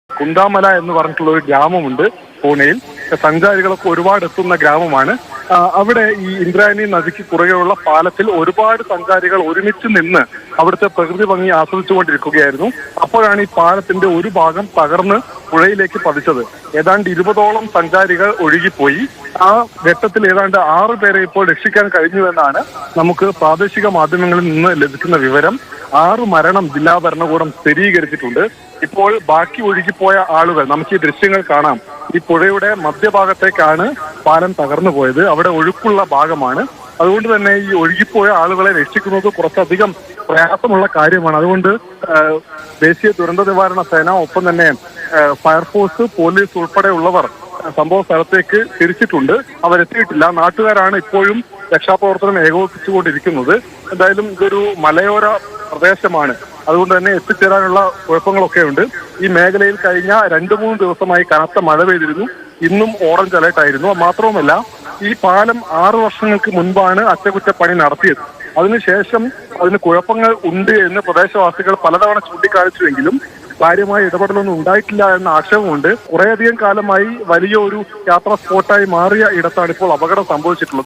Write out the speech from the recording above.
കുന്താമല എന്ന് പറഞ്ഞിട്ടുള്ള ഒരു ഗ്രാമമുണ്ട് പൂനെയിൽ. സഞ്ചാരികളൊക്കെ ഒരുപാട് എത്തുന്ന ഗ്രാമമാണ്. അവിടെ ഈ ഇന്ദ്രായണി നദിക്ക് കുറുകെയുള്ള പാലത്തിൽ ഒരുപാട് സഞ്ചാരികൾ ഒരുമിച്ച് നിന്ന് അവിടുത്തെ പ്രകൃതി ഭംഗി ആസ്വദിച്ചുകൊണ്ടിരിക്കുകയായിരുന്നു. അപ്പോഴാണ് ഈ പാലത്തിന്റെ ഒരു ഭാഗം തകർന്ന് പുഴയിലേക്ക് പതിച്ചത്. ഏതാണ്ട് 20ഓളം സഞ്ചാരികൾ ഒഴുകിപ്പോയി. ആ ഘട്ടത്തിൽ ഏതാണ്ട് 6 പേരെ ഇപ്പോൾ രക്ഷിക്കാൻ കഴിഞ്ഞുവെന്നാണ് നമുക്ക് പ്രാദേശിക മാധ്യമങ്ങളിൽ നിന്ന് ലഭിക്കുന്ന വിവരം. 6 മരണം ജില്ലാ ഭരണകൂടം സ്ഥിരീകരിച്ചിട്ടുണ്ട്. ഇപ്പോൾ ബാക്കി ഒഴുകിപ്പോയ ആളുകൾ, നമുക്ക് ഈ ദൃശ്യങ്ങൾ കാണാം, ഈ പുഴയുടെ മധ്യഭാഗത്തേക്കാണ് പാലം തകർന്നു പോയത്. അവിടെ ഒഴുക്കുള്ള ഭാഗമാണ്. അതുകൊണ്ട് തന്നെ ഈ ഒഴുകിപ്പോയ ആളുകളെ രക്ഷിക്കുന്നത് കുറച്ചധികം പ്രയാസമുള്ള കാര്യമാണ്. അതുകൊണ്ട് ദേശീയ ദുരന്ത നിവാരണ സേന, ഒപ്പം തന്നെ ഫയർഫോഴ്സ്, പോലീസ് ഉൾപ്പെടെയുള്ളവർ സംഭവ സ്ഥലത്തേക്ക് തിരിച്ചിട്ടുണ്ട്. അവരെത്തിയിട്ടില്ല. നാട്ടുകാരാണ് ഇപ്പോഴും രക്ഷാപ്രവർത്തനം ഏകോപിപ്പിച്ചുകൊണ്ടിരിക്കുന്നത്. എന്തായാലും ഇതൊരു മലയോര പ്രദേശമാണ്. അതുകൊണ്ട് തന്നെ എത്തിച്ചേരാനുള്ള കുഴപ്പങ്ങളൊക്കെ ഉണ്ട്. ഈ മേഖലയിൽ കഴിഞ്ഞ 2-3 ദിവസമായി കനത്ത മഴ പെയ്തിരുന്നു. ഇന്നും ഓറഞ്ച് അലേർട്ട് ആയിരുന്നു. മാത്രവുമല്ല, ഈ പാലം 6 വർഷങ്ങൾക്ക് മുൻപാണ് അറ്റകുറ്റപ്പണി നടത്തിയത്. അതിനുശേഷം അതിന് കുഴപ്പങ്ങൾ ഉണ്ട് എന്ന് പ്രദേശവാസികൾ പലതവണ ചൂണ്ടിക്കാണിച്ചുവെങ്കിലും കാര്യമായ ഇടപെടലൊന്നും ഉണ്ടായിട്ടില്ല എന്ന ആക്ഷേപമുണ്ട്. കുറേയധികം കാലമായി വലിയ ഒരു യാത്രാ സ്പോട്ടായി മാറിയ ഇടത്താണ് ഇപ്പോൾ അപകടം സംഭവിച്ചിട്ടുള്ളത്.